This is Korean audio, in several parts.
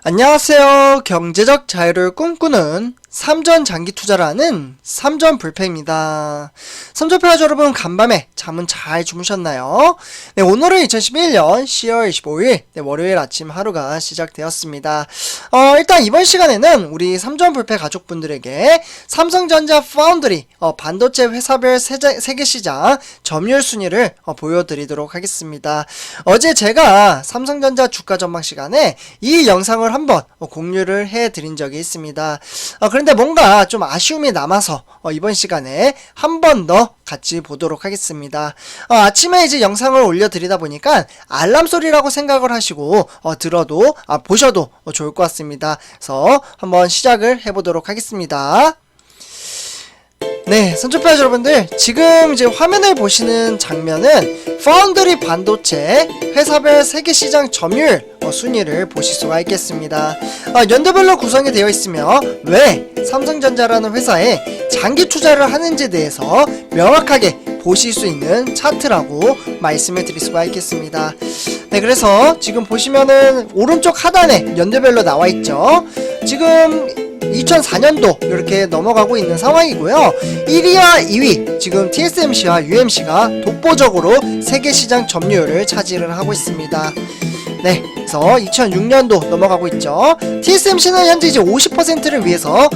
안녕하세요. 경제적 자유를 꿈꾸는 삼전 장기 투자를 하는 삼전 불패입니다. 삼전패가 여러분 간밤에 잠은 잘 주무셨나요? 네, 오늘은 2011년 10월 25일 월요일 아침 하루가 시작되었습니다. 일단 이번 시간에는 우리 삼전 불패 가족분들에게 삼성전자 파운드리 반도체 회사별 세계시장 점유율 순위를 보여드리도록 하겠습니다. 어제 제가 삼성전자 주가 전망 시간에 이 영상을 한번 공유를 해드린 적이 있습니다. 그런데 뭔가 좀 아쉬움이 남아서 이번 시간에 한 번 더 같이 보도록 하겠습니다. 아침에 이제 영상을 올려드리다 보니까 알람 소리라고 생각을 하시고 보셔도 좋을 것 같습니다. 그래서 한번 시작을 해보도록 하겠습니다. 네, 선초파 여러분들, 지금 이제 화면을 보시는 장면은 파운드리 반도체 회사별 세계시장 점유율 순위를 보실 수가 있겠습니다. 연도별로 구성이 되어 있으며 왜 삼성전자라는 회사에 장기 투자를 하는지에 대해서 명확하게 보실 수 있는 차트라고 말씀을 드릴 수가 있겠습니다. 네, 그래서 지금 보시면은 오른쪽 하단에 연도별로 나와 있죠. 지금 2004년도 이렇게 넘어가고 있는 상황이고요. 1위와 2위 지금 TSMC와 UMC가 독보적으로 세계시장 점유율을 차지를 하고 있습니다. 네, 그래서 2006년도 넘어가고 있죠. TSMC는 현재 이제 50%를 위해서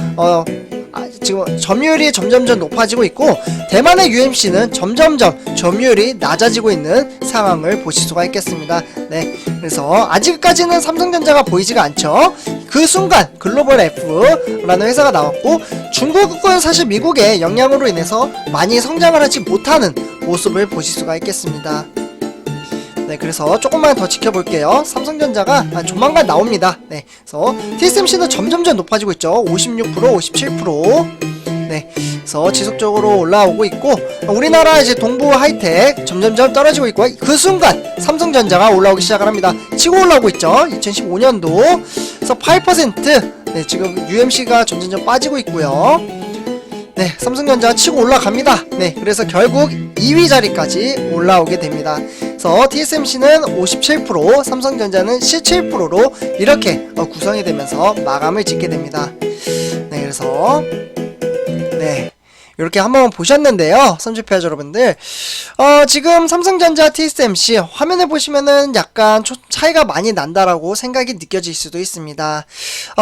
지금 점유율이 점점점 높아지고 있고, 대만의 UMC는 점점점 점유율이 낮아지고 있는 상황을 보실 수가 있겠습니다. 네, 그래서 아직까지는 삼성전자가 보이지가 않죠. 그 순간 글로벌 F라는 회사가 나왔고, 중국은 사실 미국의 영향으로 인해서 많이 성장을 하지 못하는 모습을 보실 수가 있겠습니다. 네, 그래서 조금만 더 지켜볼게요. 삼성전자가 조만간 나옵니다. 네, 그래서 TSMC는 점점점 높아지고 있죠. 56%, 57%. 네, 그래서 지속적으로 올라오고 있고, 우리나라 이제 동부 하이텍 점점점 떨어지고 있고, 그 순간 삼성전자가 올라오기 시작을 합니다. 치고 올라오고 있죠. 2015년도. 그래서 8%. 네, 지금 UMC가 점점점 빠지고 있고요. 네, 삼성전자 치고 올라갑니다. 네, 그래서 결국 2위 자리까지 올라오게 됩니다. 그래서 TSMC는 57%, 삼성전자는 17%로 이렇게 구성이 되면서 마감을 짓게 됩니다. 네, 그래서 네, 이렇게 한번 보셨는데요, 선주패 여러분들. 지금 삼성전자, TSMC 화면에 보시면은 약간 차이가 많이 난다라고 생각이 느껴질 수도 있습니다.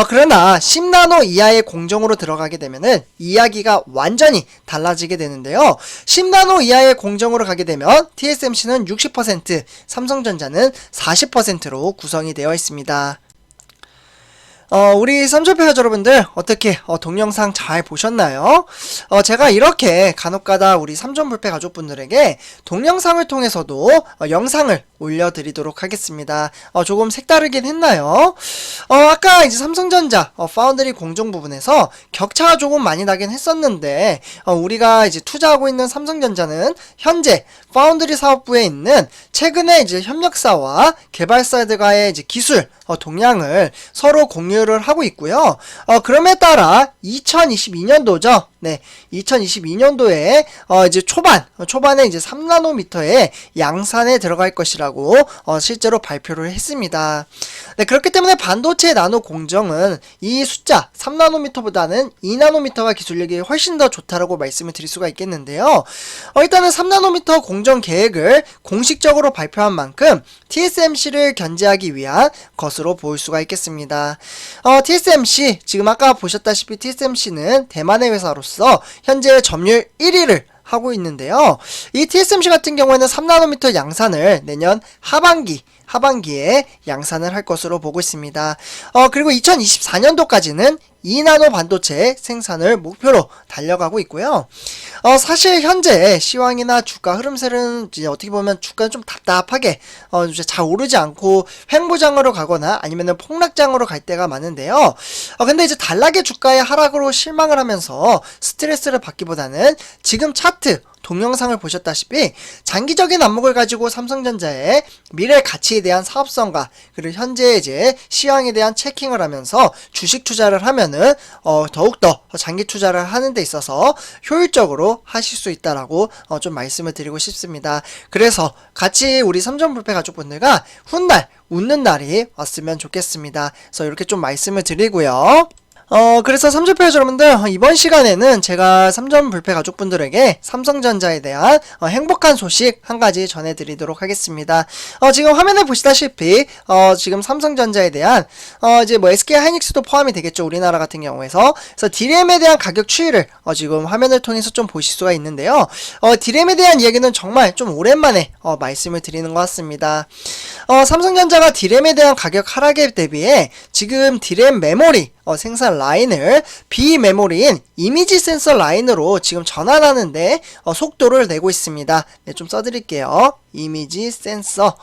그러나 10나노 이하의 공정으로 들어가게 되면은 이야기가 완전히 달라지게 되는데요. 10나노 이하의 공정으로 가게 되면 TSMC는 60%, 삼성전자는 40%로 구성이 되어 있습니다. 우리 삼촌패 여러분들 어떻게 동영상 잘 보셨나요? 제가 이렇게 간혹가다 우리 삼전불패 가족분들에게 동영상을 통해서도 영상을 올려드리도록 하겠습니다. 조금 색다르긴 했나요? 아까 이제 삼성전자 파운드리 공정 부분에서 격차가 조금 많이 나긴 했었는데, 우리가 이제 투자하고 있는 삼성전자는 현재 파운드리 사업부에 있는 최근에 이제 협력사와 개발사들과의 이제 기술 동향을 서로 공유를 하고 있고요. 그럼에 따라 2022년도죠. 네, 2022년도에 이제 초반에 이제 3나노미터의 양산에 들어갈 것이라고 실제로 발표를 했습니다. 네, 그렇기 때문에 반도체 나노 공정은 이 숫자 3나노미터보다는 2나노미터가 기술력이 훨씬 더 좋다라고 말씀을 드릴 수가 있겠는데요. 일단은 3나노미터 공정 계획을 공식적으로 발표한 만큼 TSMC를 견제하기 위한 것으로 볼 수가 있겠습니다. TSMC, 지금 아까 보셨다시피 TSMC는 대만의 회사로서 현재 점유율 1위를 하고 있는데요. 이 TSMC 같은 경우에는 3나노미터 양산을 내년 하반기에 양산을 할 것으로 보고 있습니다. 그리고 2024년도까지는 2나노 반도체 생산을 목표로 달려가고 있고요. 사실 현재 시황이나 주가 흐름세는 이제 어떻게 보면 주가는 좀 답답하게 이제 잘 오르지 않고 횡보장으로 가거나 아니면은 폭락장으로 갈 때가 많은데요. 근데 이제 단락의 주가의 하락으로 실망을 하면서 스트레스를 받기보다는 지금 차트 동영상을 보셨다시피 장기적인 안목을 가지고 삼성전자의 미래 가치에 대한 사업성과 그리고 현재 이제 시황에 대한 체킹을 하면서 주식 투자를 하면은 더욱더 장기 투자를 하는 데 있어서 효율적으로 하실 수 있다라고 좀 말씀을 드리고 싶습니다. 그래서 같이 우리 삼전불패 가족분들과 훗날 웃는 날이 왔으면 좋겠습니다. 그래서 이렇게 좀 말씀을 드리고요. 그래서 삼전패 여러분들, 이번 시간에는 제가 삼전불패 가족분들에게 삼성전자에 대한 행복한 소식 한 가지 전해드리도록 하겠습니다. 지금 화면에 보시다시피 지금 삼성전자에 대한 이제 뭐 SK 하이닉스도 포함이 되겠죠, 우리나라 같은 경우에서. 그래서 D램에 대한 가격 추이를 지금 화면을 통해서 좀 보실 수가 있는데요. D램에 대한 이야기는 정말 좀 오랜만에 말씀을 드리는 것 같습니다. 삼성전자가 D램에 대한 가격 하락에 대비해 지금 D램 메모리 생산 라인을 비메모리인 이미지 센서 라인으로 지금 전환하는데 속도를 내고 있습니다. 네, 좀 써드릴게요. 이미지 센서.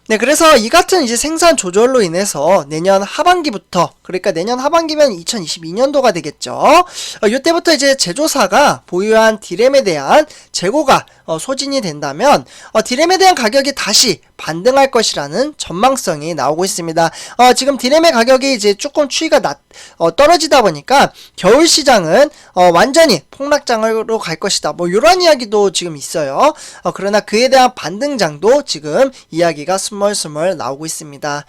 네, 그래서 이 같은 이제 생산 조절로 인해서 내년 하반기부터, 그러니까 내년 하반기면 2022년도가 되겠죠. 이때부터 이제 제조사가 보유한 D램에 대한 재고가 소진이 된다면 D램에 대한 가격이 다시 반등할 것이라는 전망성이 나오고 있습니다. 지금 D램의 가격이 이제 조금 추이가 떨어지다 보니까 겨울 시장은 완전히 폭락장으로 갈 것이다. 뭐 이런 이야기도 지금 있어요. 그러나 그에 대한 반등장도 지금 이야기가 스멀스멀 나오고 있습니다.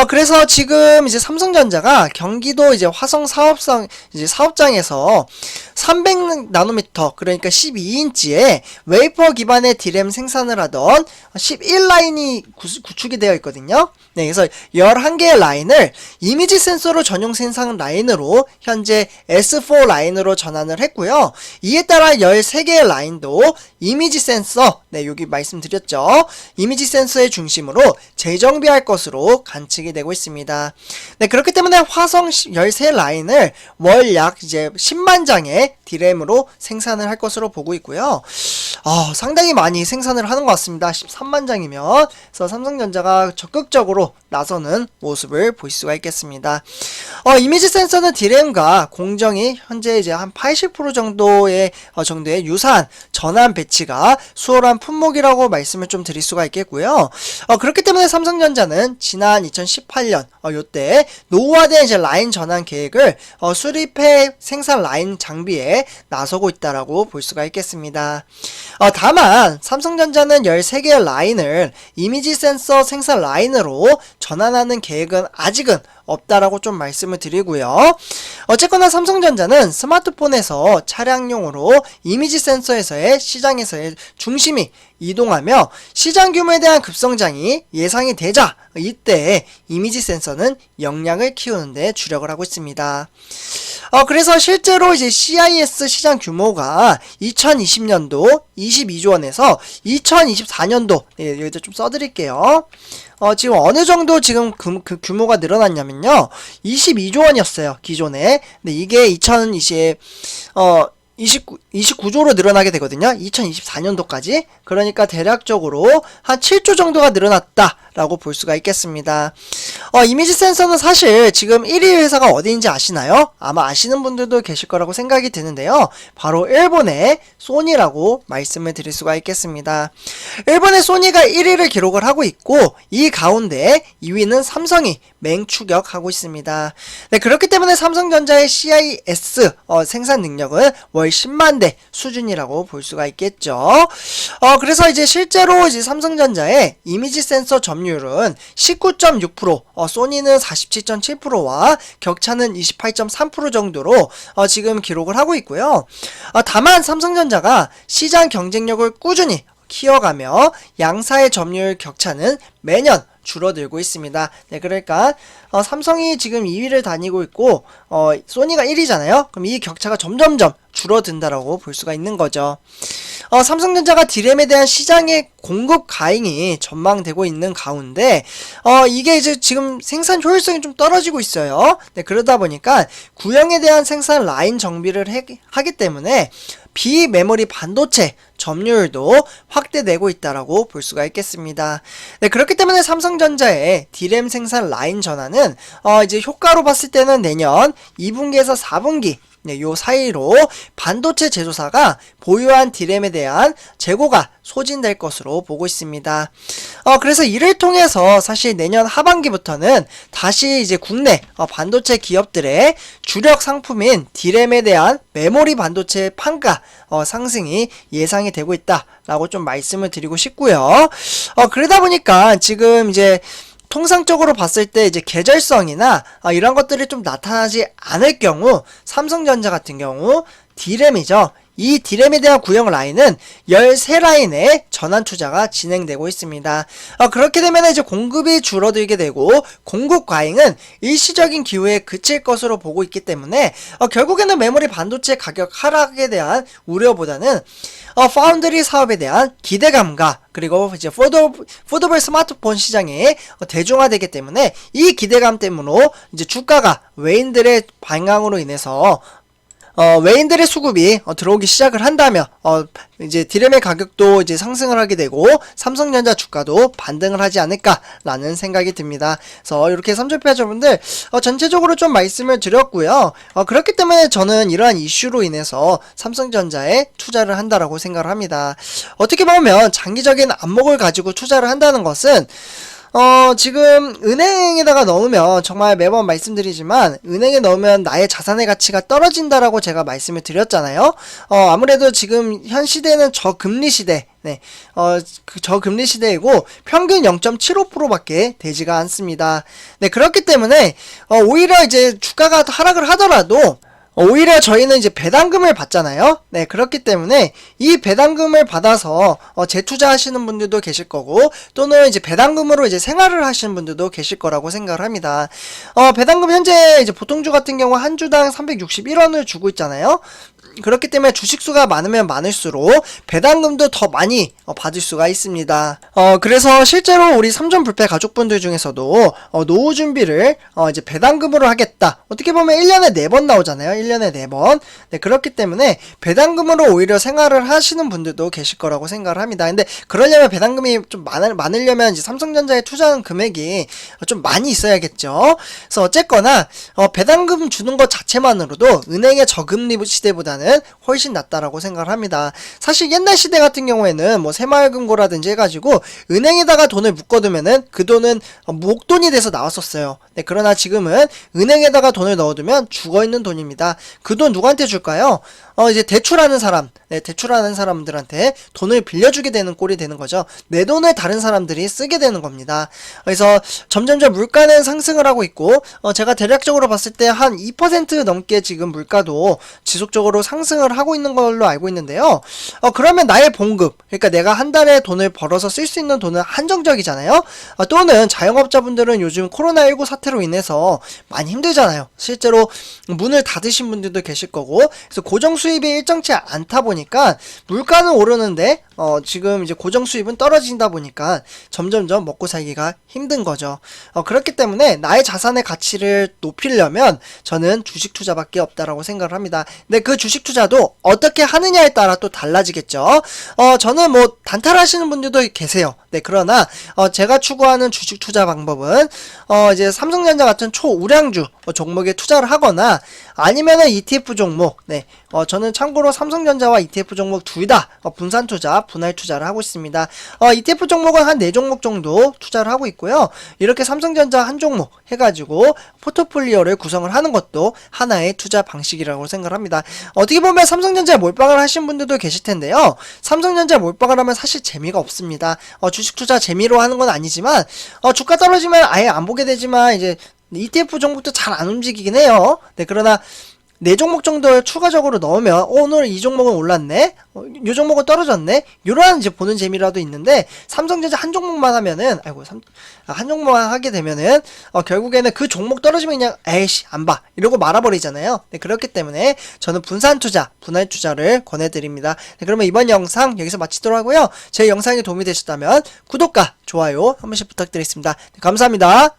그래서 지금 이제 삼성전자가 경기도 이제 화성 사업장에서 300나노미터, 그러니까 12인치의 웨이퍼 기반의 D램 생산을 하던 11라인이 구축이 되어 있거든요. 네, 그래서 11개의 라인을 이미지 센서로 전용 생산 라인으로 현재 S4 라인으로 전환을 했고요. 이에 따라 13개의 라인도 이미지 센서, 네, 여기 말씀드렸죠. 이미지 센서의 중심으로 재정비할 것으로 관측이 되고 있습니다. 네, 그렇기 때문에 화성 13라인을 월 약 이제 10만 장의 D램으로 생산을 할 것으로 보고 있고요. 상당히 많이 생산을 하는 것 같습니다. 13만 장이면. 그래서 삼성전자가 적극적으로 나서는 모습을 볼 수가 있겠습니다. 이미지 센서는 D램과 공정이 현재 이제 한 80% 정도의 유사한 전환 배치가 수월한 품목이라고 말씀을 좀 드릴 수가 있겠고요. 그렇기 때문에 삼성전자는 지난 2018년 요때 노후화된 이제 라인 전환 계획을 수립해 생산 라인 장비에 나서고 있다라고 볼 수가 있겠습니다. 다만 삼성전자는 13개의 라인을 이미지 센서 생산 라인으로 전환하는 계획은 아직은 없다라고 좀 말씀을 드리고요. 어쨌거나 삼성전자는 스마트폰에서 차량용으로 이미지 센서에서의 시장에서의 중심이 이동하며 시장 규모에 대한 급성장이 예상이 되자 이때 이미지 센서는 역량을 키우는 데 주력을 하고 있습니다. 그래서 실제로 이제 CIS 시장 규모가 2020년도 22조 원에서 2024년도, 여기다 좀 써드릴게요. 지금 어느 정도 지금 그 규모가 늘어났냐면요. 22조 원이었어요, 기존에. 근데 이게 29조로 늘어나게 되거든요. 2024년도까지. 그러니까 대략적으로 한 7조 정도가 늘어났다라고 볼 수가 있겠습니다. 이미지 센서는 사실 지금 1위 회사가 어디인지 아시나요? 아마 아시는 분들도 계실 거라고 생각이 드는데요. 바로 일본의 소니라고 말씀을 드릴 수가 있겠습니다. 일본의 소니가 1위를 기록을 하고 있고 이 가운데 2위는 삼성이 맹추격하고 있습니다. 네, 그렇기 때문에 삼성전자의 CIS 생산 능력은 월 10만 대 수준이라고 볼 수가 있겠죠. 그래서 이제 실제로 이제 삼성전자의 이미지 센서 점유율은 19.6%, 소니는 47.7%와 격차는 28.3% 정도로 지금 기록을 하고 있고요. 다만 삼성전자가 시장 경쟁력을 꾸준히 키워가며 양사의 점유율 격차는 매년 줄어들고 있습니다. 네, 그러니까 삼성이 지금 2위를 다니고 있고 소니가 1위잖아요. 그럼 이 격차가 점점점 줄어든다라고 볼 수가 있는 거죠. 삼성전자가 D램에 대한 시장의 공급 가잉이 전망되고 있는 가운데 이게 이제 지금 생산 효율성이 좀 떨어지고 있어요. 네, 그러다 보니까 구형에 대한 생산 라인 정비를 하기 때문에 비메모리 반도체 점유율도 확대되고 있다라고 볼 수가 있겠습니다. 네, 그렇기 때문에 삼성전자의 D램 생산 라인 전환은 이제 효과로 봤을 때는 내년 2분기에서 4분기 네, 요 사이로 반도체 제조사가 보유한 D램에 대한 재고가 소진될 것으로 보고 있습니다. 그래서 이를 통해서 사실 내년 하반기부터는 다시 이제 국내 반도체 기업들의 주력 상품인 D램에 대한 메모리 반도체 판가 상승이 예상이 되고 있다라고 좀 말씀을 드리고 싶고요. 그러다 보니까 지금 이제 통상적으로 봤을 때 이제 계절성이나 이런 것들이 좀 나타나지 않을 경우 삼성전자 같은 경우 D램이죠. 이 D램에 대한 구형 라인은 13라인의 전환 투자가 진행되고 있습니다. 그렇게 되면 이제 공급이 줄어들게 되고 공급 과잉은 일시적인 기후에 그칠 것으로 보고 있기 때문에 결국에는 메모리 반도체 가격 하락에 대한 우려보다는 파운드리 사업에 대한 기대감과 그리고 이제 포더블 스마트폰 시장이 대중화되기 때문에 이 기대감 때문에 이제 주가가 외인들의 방향으로 인해서 외인들의 수급이 들어오기 시작을 한다면 이제 D램의 가격도 이제 상승을 하게 되고 삼성전자 주가도 반등을 하지 않을까라는 생각이 듭니다. 그래서 이렇게 삼성패자분들 전체적으로 좀 말씀을 드렸고요. 그렇기 때문에 저는 이러한 이슈로 인해서 삼성전자에 투자를 한다라고 생각을 합니다. 어떻게 보면 장기적인 안목을 가지고 투자를 한다는 것은 지금 은행에다가 넣으면 정말 매번 말씀드리지만 은행에 넣으면 나의 자산의 가치가 떨어진다라고 제가 말씀을 드렸잖아요. 아무래도 지금 현 시대는 저금리 시대, 네, 저금리 시대이고 평균 0.75%밖에 되지가 않습니다. 네, 그렇기 때문에 오히려 이제 주가가 하락을 하더라도 오히려 저희는 이제 배당금을 받잖아요. 네, 그렇기 때문에 이 배당금을 받아서 재투자하시는 분들도 계실 거고 또는 이제 배당금으로 이제 생활을 하시는 분들도 계실 거라고 생각을 합니다. 배당금 현재 이제 보통주 같은 경우 한 주당 361원을 주고 있잖아요. 그렇기 때문에 주식수가 많으면 많을수록 배당금도 더 많이 받을 수가 있습니다. 그래서 실제로 우리 삼전불패 가족분들 중에서도 노후 준비를 이제 배당금으로 하겠다. 어떻게 보면 1년에 4번 나오잖아요. 1년에 4번. 네, 그렇기 때문에 배당금으로 오히려 생활을 하시는 분들도 계실 거라고 생각을 합니다. 근데 그러려면 배당금이 좀 많으려면 이제 삼성전자에 투자하는 금액이 좀 많이 있어야겠죠. 그래서 어쨌거나 배당금 주는 것 자체만으로도 은행의 저금리 시대보다는 훨씬 낫다라고 생각을 합니다. 사실 옛날 시대 같은 경우에는 뭐 새마을금고라든지 해가지고 은행에다가 돈을 묶어두면은 그 돈은 목돈이 돼서 나왔었어요. 네, 그러나 지금은 은행에다가 돈을 넣어두면 죽어있는 돈입니다. 그 돈 누구한테 줄까요? 이제 대출하는 사람, 네, 대출하는 사람들한테 돈을 빌려주게 되는 꼴이 되는 거죠. 내 돈을 다른 사람들이 쓰게 되는 겁니다. 그래서 점점점 물가는 상승을 하고 있고, 제가 대략적으로 봤을 때 한 2% 넘게 지금 물가도 지속적으로 상승을 하고 있는 걸로 알고 있는데요. 그러면 나의 봉급, 그러니까 내가 한 달에 돈을 벌어서 쓸 수 있는 돈은 한정적이잖아요. 또는 자영업자분들은 요즘 코로나19 사태로 인해서 많이 힘들잖아요. 실제로 문을 닫으신 분들도 계실 거고, 그래서 고정 수입이 일정치 않다 보니까 물가는 오르는데 지금 이제 고정 수입은 떨어진다 보니까 점점점 먹고 살기가 힘든 거죠. 그렇기 때문에 나의 자산의 가치를 높이려면 저는 주식 투자밖에 없다라고 생각을 합니다. 근데 그 주식 투자도 어떻게 하느냐에 따라 또 달라지겠죠. 저는 뭐 단타하시는 분들도 계세요. 네, 그러나 제가 추구하는 주식 투자 방법은 이제 삼성전자 같은 초우량주 종목에 투자를 하거나 아니면은 ETF 종목, 네, 저는 참고로 삼성전자와 ETF 종목 둘 다 분산 투자, 분할 투자를 하고 있습니다. ETF 종목은 한 4종목 정도 투자를 하고 있고요. 이렇게 삼성전자 한 종목 해가지고 포트폴리오를 구성을 하는 것도 하나의 투자 방식이라고 생각을 합니다. 어떻게 보면 삼성전자에 몰빵을 하신 분들도 계실 텐데요. 삼성전자에 몰빵을 하면 사실 재미가 없습니다. 주식 투자 재미로 하는 건 아니지만 주가 떨어지면 아예 안 보게 되지만 이제 ETF 종목도 잘 안 움직이긴 해요. 네, 그러나 4종목 정도 추가적으로 넣으면 오늘 이 종목은 올랐네, 이 종목은 떨어졌네, 이러한 이제 보는 재미라도 있는데 삼성전자 한 종목만 하면은 한 종목만 하게 되면은 결국에는 그 종목 떨어지면 그냥 에이씨 안 봐 이러고 말아버리잖아요. 네, 그렇기 때문에 저는 분산 투자, 분할 투자를 권해드립니다. 네, 그러면 이번 영상 여기서 마치도록 하고요. 제 영상이 도움이 되셨다면 구독과 좋아요 한 번씩 부탁드리겠습니다. 네, 감사합니다.